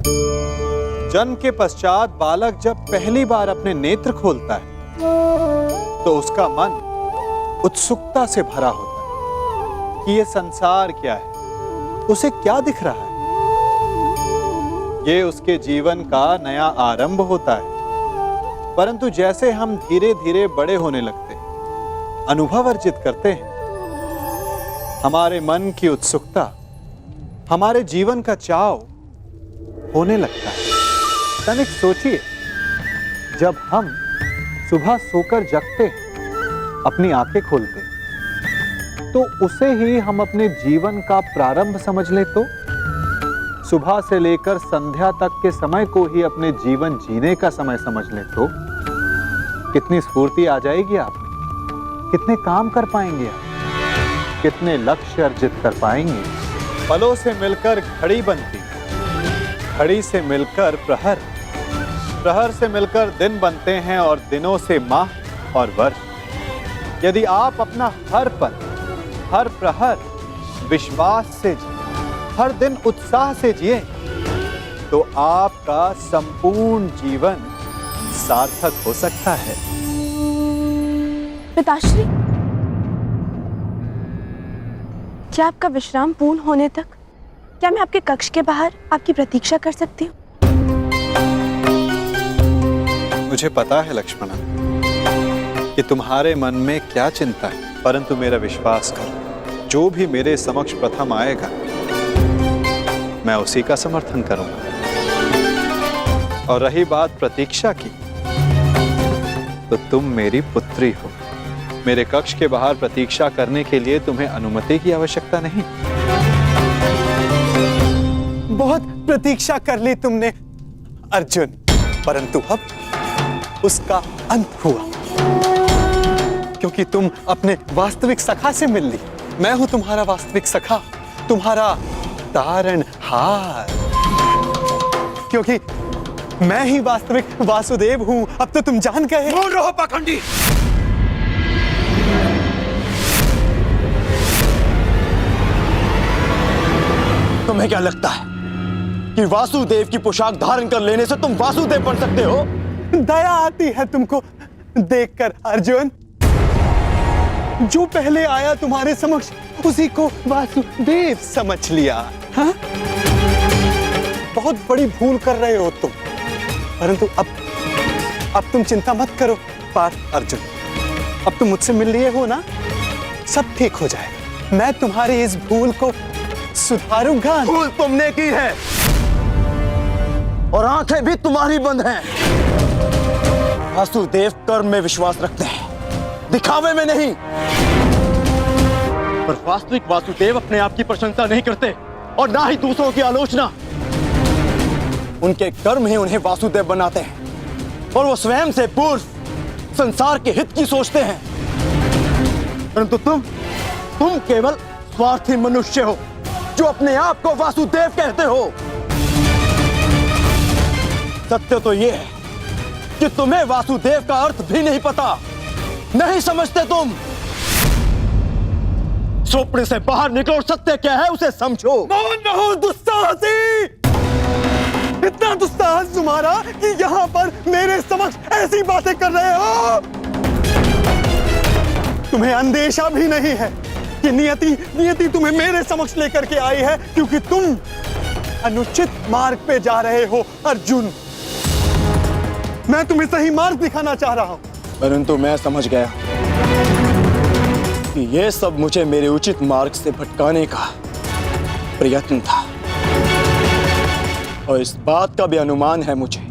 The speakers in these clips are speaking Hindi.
जन्म के पश्चात बालक जब पहली बार अपने नेत्र खोलता है तो उसका मन उत्सुकता से भरा होता है कि ये संसार क्या है, उसे क्या दिख रहा है। ये उसके जीवन का नया आरंभ होता है। परंतु जैसे हम धीरे धीरे बड़े होने लगते हैं, अनुभव अर्जित करते हैं, हमारे मन की उत्सुकता, हमारे जीवन का चाव होने लगता है। तनिक सोचिए, जब हम सुबह सोकर जगते हैं, अपनी आंखें खोलते हैं, तो उसे ही हम अपने जीवन का प्रारंभ समझ ले तो सुबह से लेकर संध्या तक के समय को ही अपने जीवन जीने का समय समझ ले तो कितनी स्फूर्ति आ जाएगी आप में, कितने काम कर पाएंगे आप, कितने लक्ष्य अर्जित कर पाएंगे। पलों से मिलकर घड़ी बनती, घड़ी से मिलकर प्रहर, प्रहर से मिलकर दिन बनते हैं और दिनों से माह और वर्ष। यदि आप अपना हर पल, हर प्रहर विश्वास से जिए, हर दिन उत्साह से जिए, तो आपका संपूर्ण जीवन सार्थक हो सकता है। पिताश्री, क्या आपका विश्राम पूर्ण होने तक क्या मैं आपके कक्ष के बाहर आपकी प्रतीक्षा कर सकती हूँ? मुझे पता है लक्ष्मणा कि तुम्हारे मन में क्या चिंता है, परंतु मेरा विश्वास करो, जो भी मेरे समक्ष प्रथम आएगा मैं उसी का समर्थन करूंगा। और रही बात प्रतीक्षा की, तो तुम मेरी पुत्री हो। मेरे कक्ष के बाहर प्रतीक्षा करने के लिए तुम्हें अनुमति की आवश्यकता नहीं। बहुत प्रतीक्षा कर ली तुमने अर्जुन, परंतु अब उसका अंत हुआ, क्योंकि तुम अपने वास्तविक सखा से मिल ली। मैं हूं तुम्हारा वास्तविक सखा, तुम्हारा तारणहार, क्योंकि मैं ही वास्तविक वासुदेव हूं। अब तो तुम जान गए। बोल रहो पाखंडी। तुम्हें क्या लगता है कि वासुदेव की पोशाक धारण कर लेने से तुम वासुदेव बन सकते हो? दया आती है तुमको देखकर अर्जुन। जो पहले आया तुम्हारे समक्ष उसी को वासुदेव समझ लिया। हाँ? बहुत बड़ी भूल कर रहे हो तुम, परंतु अब तुम चिंता मत करो पार्थ अर्जुन। अब तुम मुझसे मिल लिए हो ना, सब ठीक हो जाएगा। मैं तुम्हारी इस भूल को सुधारूंगा। भूल तुमने की है और आंखें भी तुम्हारी बंद हैं। वासुदेव कर्म में विश्वास रखते हैं, दिखावे में नहीं। पर वास्तविक वासुदेव अपने आप की प्रशंसा नहीं करते और ना ही दूसरों की आलोचना। उनके कर्म ही उन्हें वासुदेव बनाते हैं और वो स्वयं से पूर्व संसार के हित की सोचते हैं। परंतु तुम केवल स्वार्थी मनुष्य हो जो अपने आप को वासुदेव कहते हो। सत्य तो यह है कि तुम्हें वासुदेव का अर्थ भी नहीं पता, नहीं समझते तुम। स्वप्न से बाहर निकलो, सत्य क्या है उसे समझो। मौन रहो दुस्साहसी। इतना दुस्साहस तुम्हारा कि यहाँ पर मेरे समक्ष ऐसी बातें कर रहे हो। तुम्हें अंदेशा भी नहीं है कि नियति तुम्हें मेरे समक्ष लेकर के आई है, क्योंकि तुम अनुचित मार्ग पे जा रहे हो अर्जुन। मैं तुम्हें सही मार्ग दिखाना चाह रहा हूं। परंतु मैं समझ गया कि यह सब मुझे मेरे उचित मार्ग से भटकाने का प्रयत्न था, और इस बात का भी अनुमान है मुझे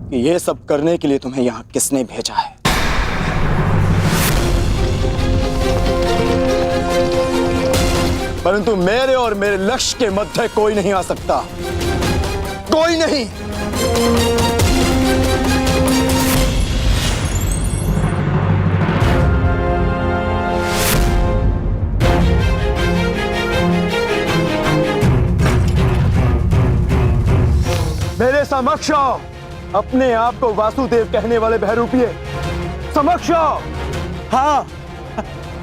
कि यह सब करने के लिए तुम्हें यहां किसने भेजा है। परंतु मेरे और मेरे लक्ष्य के मध्य कोई नहीं आ सकता, कोई नहीं। मेरे समक्ष आओ, अपने आप को वासुदेव कहने वाले बहरूपिये, समक्ष आओ। हाँ,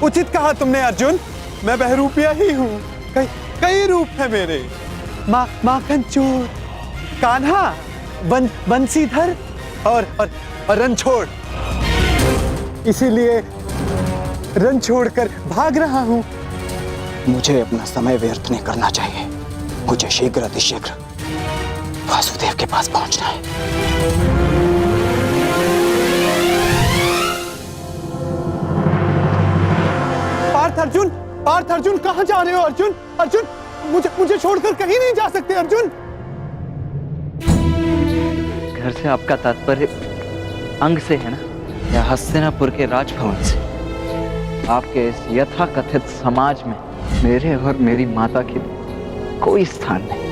उचित कहा तुमने अर्जुन, मैं बहरूपिया ही हूँ। कई रूप है मेरे। माखन चोर, कान्हा, बंसीधर और रणछोड़। इसीलिए रन छोड़कर भाग रहा हूं। मुझे अपना समय व्यर्थ नहीं करना चाहिए। मुझे शीघ्र अतिशीघ्र वासुदेव के पास पहुंचना है। पार्थ अर्जुन, कहां जा रहे हो अर्जुन? अर्जुन, मुझे छोड़कर कहीं नहीं जा सकते अर्जुन। घर से आपका तात्पर्य अंग से है ना, या हस्तिनापुर के राजभवन से? आपके इस यथाकथित समाज में मेरे और मेरी माता के कोई स्थान नहीं।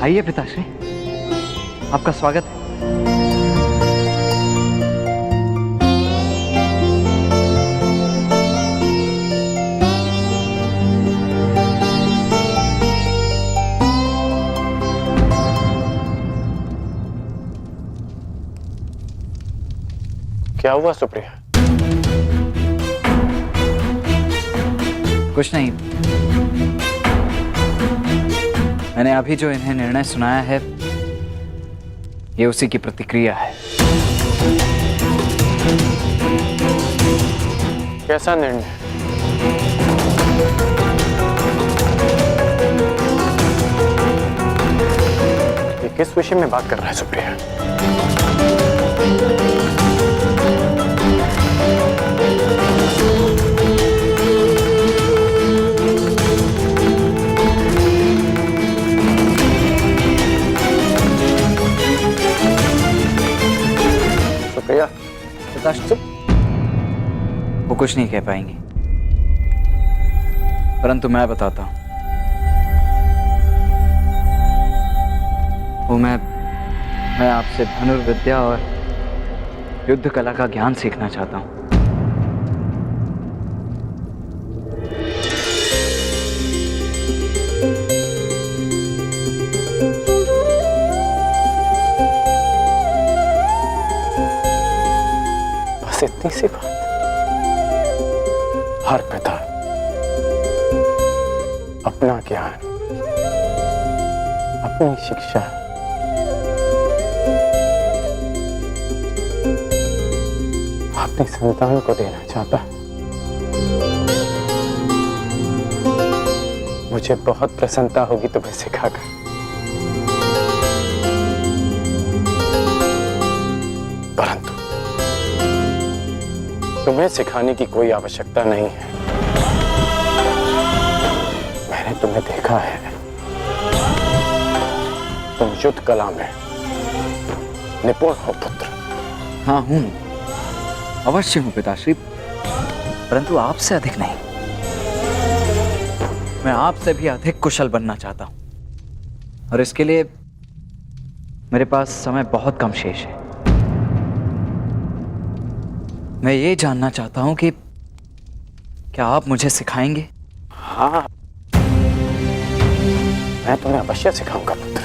आइए पिताश्री, आपका स्वागत है। क्या हुआ सुप्रिया? कुछ नहीं, मैंने अभी जो इन्हें निर्णय सुनाया है ये उसी की प्रतिक्रिया है। कैसा निर्णय? ये किस विषय में बात कर रहा है सुप्रिया? सुप्रिया, पिताश्री, वो कुछ नहीं कह पाएंगी, परंतु मैं बताता हूं। वो मैं आपसे धनुर्विद्या और युद्ध कला का ज्ञान सीखना चाहता हूं। बस इतनी सी बात। हर पिता अपना ज्ञान, अपनी शिक्षा अपनी संतान को देना चाहता है। मुझे बहुत प्रसन्नता होगी तुम्हें सिखाकर। परंतु तुम्हें सिखाने की कोई आवश्यकता नहीं है। मैंने तुम्हें देखा है, तुम युद्ध कला में निपुण हो पुत्र। हाँ हूं, अवश्य हूं पिताश्री, परंतु आपसे अधिक नहीं। मैं आपसे भी अधिक कुशल बनना चाहता हूं, और इसके लिए मेरे पास समय बहुत कम शेष है। मैं ये जानना चाहता हूं कि क्या आप मुझे सिखाएंगे? हाँ, मैं तुम्हें अवश्य सिखाऊंगा पुत्र।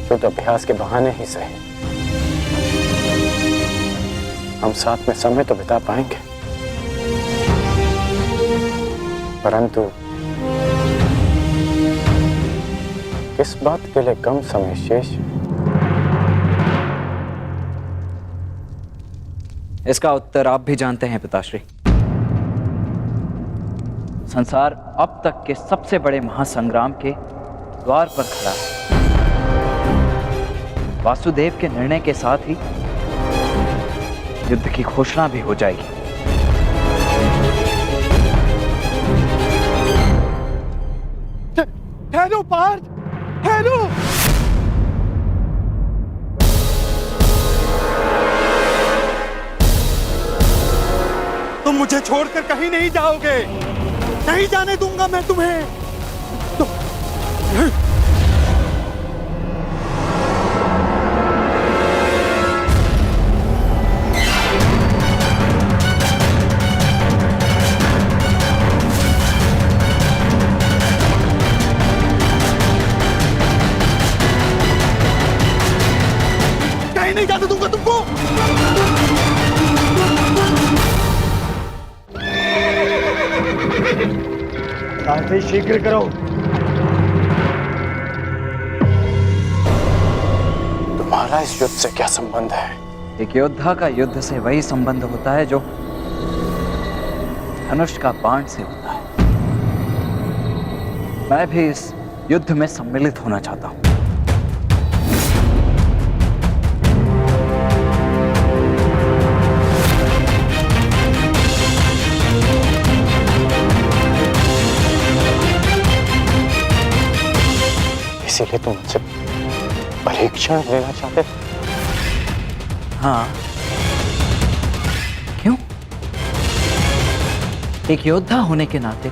शुद्ध अभ्यास के बहाने ही सही, हम साथ में समय तो बिता पाएंगे। परंतु किस बात के लिए कम समय शेष? इसका उत्तर आप भी जानते हैं पिताश्री। संसार अब तक के सबसे बड़े महासंग्राम के द्वार पर खड़ा है। वासुदेव के निर्णय के साथ ही युद्ध की घोषणा भी हो जाएगी। ठहरो पार्थ, ठहरो। तुम मुझे छोड़कर कहीं नहीं जाओगे, नहीं जाने दूंगा मैं तुम्हें। कहीं नहीं जाने दूंगा तुमको। काफी शीघ्र करो। तुम्हारा इस युद्ध से क्या संबंध है? एक योद्धा का युद्ध से वही संबंध होता है जो धनुष का बाण से होता है। मैं भी इस युद्ध में सम्मिलित होना चाहता हूं। इसीलिए तुम मुझसे परीक्षण लेना चाहते थे? हाँ, क्यों? एक योद्धा होने के नाते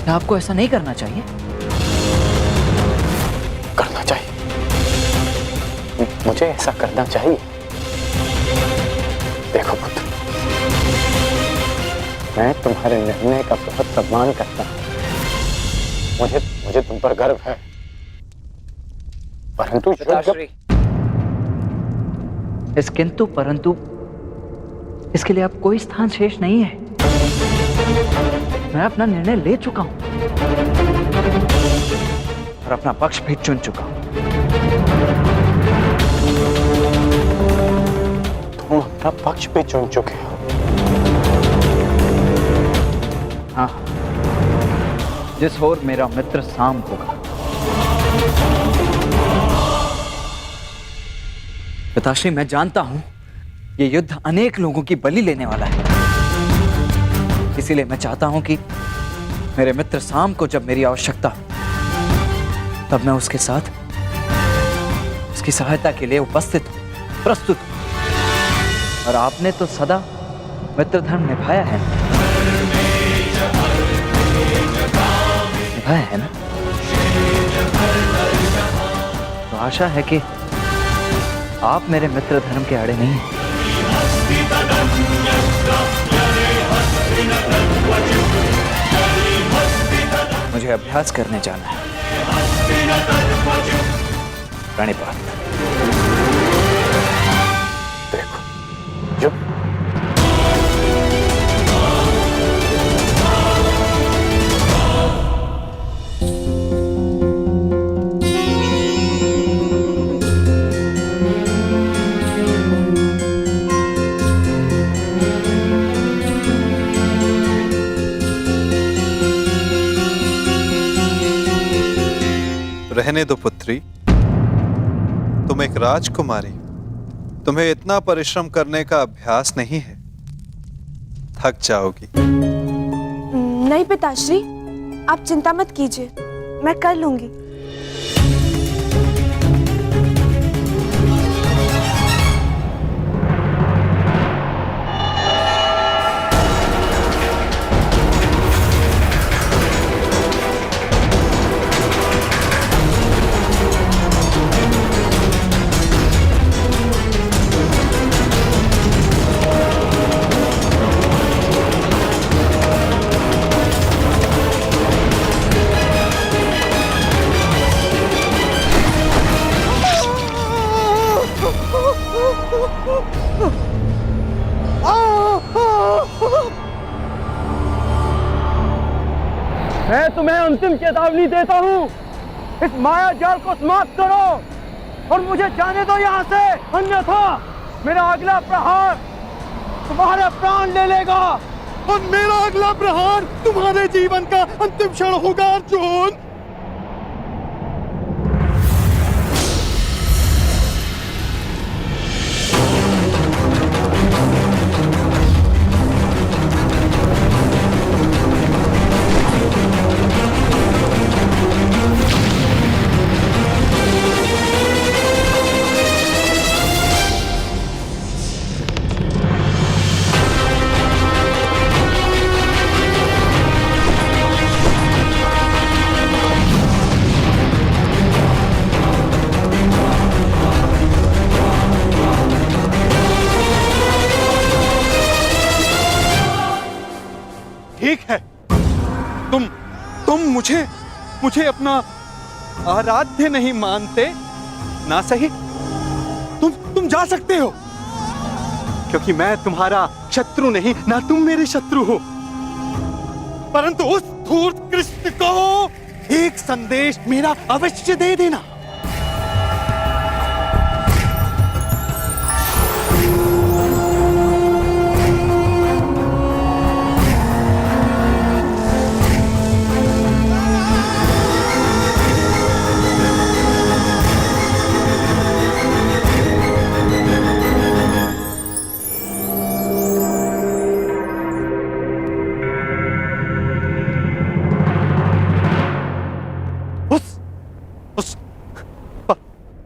क्या आपको ऐसा नहीं करना चाहिए? करना चाहिए, मुझे ऐसा करना चाहिए। देखो पुत्र, मैं तुम्हारे निर्णय का बहुत सम्मान करता हूं। मुझे तुम पर गर्व है, परंतु इस किंतु परंतु इसके लिए अब कोई स्थान शेष नहीं है। मैं अपना निर्णय ले चुका हूं और अपना पक्ष भी चुन चुका हूं। तुम अपना पक्ष भी चुन चुके हो? हाँ, जिस ओर मेरा मित्र साम होगा। पिताश्री, मैं जानता हूं ये युद्ध अनेक लोगों की बलि लेने वाला है। इसीलिए मैं चाहता हूं कि मेरे मित्र साम को जब मेरी आवश्यकता हो तब मैं उसके साथ उसकी सहायता के लिए उपस्थित हूं, प्रस्तुत हूं। और आपने तो सदा मित्र धर्म निभाया है, निभाया है ना? तो आशा है कि आप मेरे मित्र धर्म के आड़े नहीं हैं। मुझे अभ्यास करने जाना है। प्रणिपात। देखो, युद्ध रहने दो पुत्री, तुम एक राजकुमारी हो। तुम्हें इतना परिश्रम करने का अभ्यास नहीं है, थक जाओगी। नहीं पिताश्री, आप चिंता मत कीजिए, मैं कर लूंगी। मैं तुम्हें अंतिम चेतावनी देता हूँ, इस माया जाल को समाप्त करो और मुझे जाने दो यहाँ से, अन्यथा मेरा अगला प्रहार तुम्हारे प्राण ले लेगा और मेरा अगला प्रहार तुम्हारे जीवन का अंतिम क्षण होगा अर्जुन। ठीक है, तुम मुझे अपना आराध्य नहीं मानते ना, सही। तुम जा सकते हो, क्योंकि मैं तुम्हारा शत्रु नहीं, ना तुम मेरे शत्रु हो। परंतु उस धूर्त कृष्ण को एक संदेश मेरा अवश्य दे देना।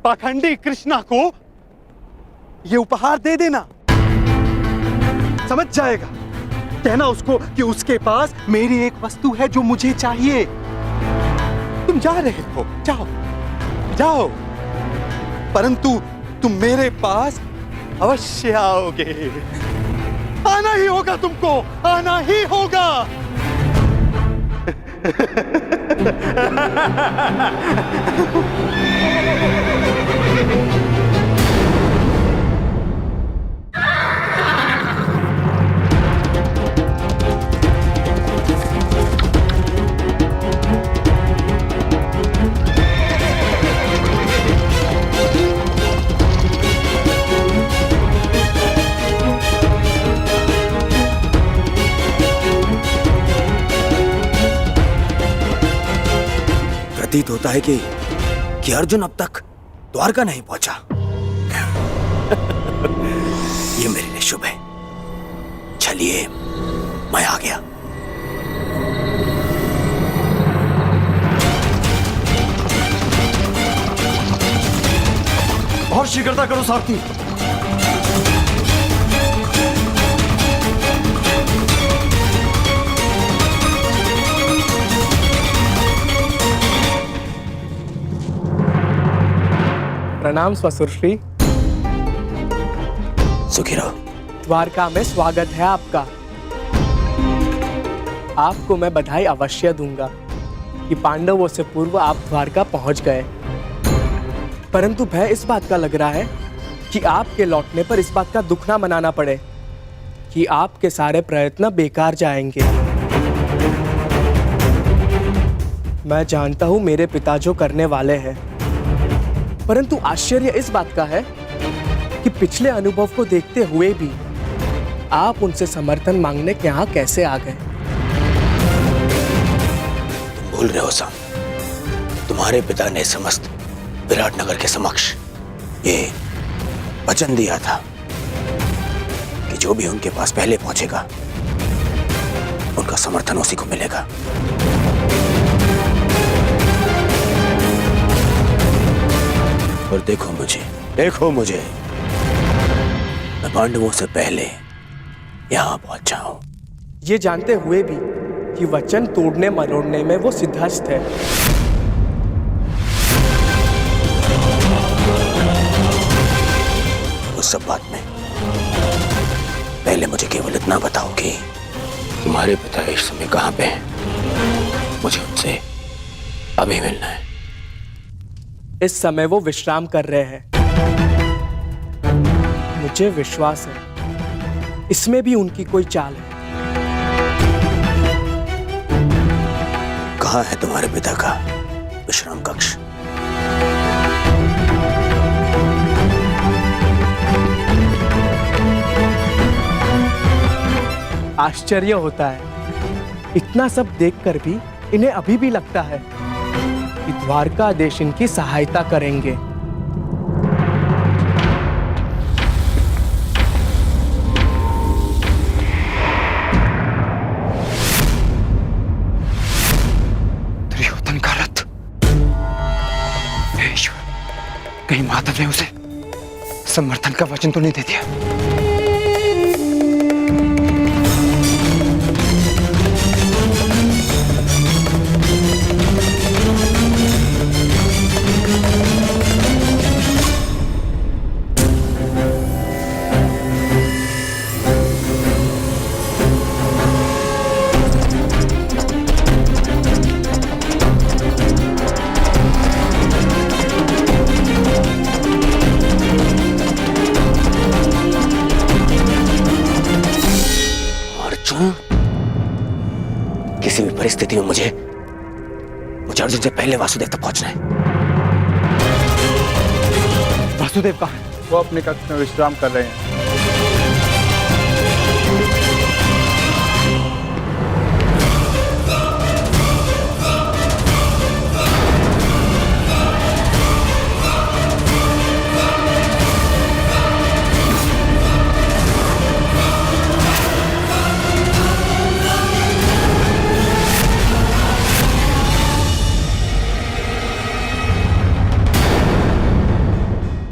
पाखंडी कृष्णा को ये उपहार दे देना। समझ जाएगा। कहना उसको कि उसके पास मेरी एक वस्तु है जो मुझे चाहिए। तुम जा रहे हो, जाओ जाओ, परंतु तुम मेरे पास अवश्य आओगे। आना ही होगा, तुमको आना ही होगा। प्रतीत होता है कि अर्जुन अब तक द्वारका नहीं पहुंचा। ये मेरे लिए शुभ है। चलिए, मैं आ गया। और शीघ्रता करो सारथी। प्रणाम ससुर श्री। सुखी रहो। द्वारका में स्वागत है आपका। आपको मैं बधाई अवश्य दूंगा कि पांडवों से पूर्व आप द्वारका पहुंच गए, परंतु भय इस बात का लग रहा है कि आपके लौटने पर इस बात का दुख ना मनाना पड़े कि आपके सारे प्रयत्न बेकार जाएंगे। मैं जानता हूं मेरे पिता जो करने वाले हैं, परंतु आश्चर्य इस बात का है कि पिछले अनुभव को देखते हुए भी आप उनसे समर्थन मांगने के यहाँ कैसे आ गए। तुम भूल रहे हो साम, तुम्हारे पिता ने समस्त विराटनगर के समक्ष ये वचन दिया था कि जो भी उनके पास पहले पहुंचेगा उनका समर्थन उसी को मिलेगा। और देखो मुझे, मैं पांडवों से पहले यहां पहुंचा हूं। ये जानते हुए भी कि वचन तोड़ने मरोड़ने में वो सिद्धहस्त है। उस सब बात में पहले मुझे केवल इतना बताओ कि तुम्हारे पिता इस समय कहां पे हैं? मुझे उनसे अभी मिलना है। इस समय वो विश्राम कर रहे हैं। मुझे विश्वास है इसमें भी उनकी कोई चाल है। कहां है तुम्हारे पिता का विश्राम कक्ष? आश्चर्य होता है, इतना सब देखकर भी इन्हें अभी भी लगता है कि द्वारकाधीश इनकी सहायता करेंगे। दुर्योधन का रथ। हे ईश्वर, कहीं माधव ने उसे समर्थन का वचन तो नहीं दे दिया। किसी भी परिस्थिति में मुझे अर्जुन से पहले वासुदेव तक पहुंचना है। वासुदेव कहाँ है? वो अपने कक्ष में विश्राम कर रहे हैं।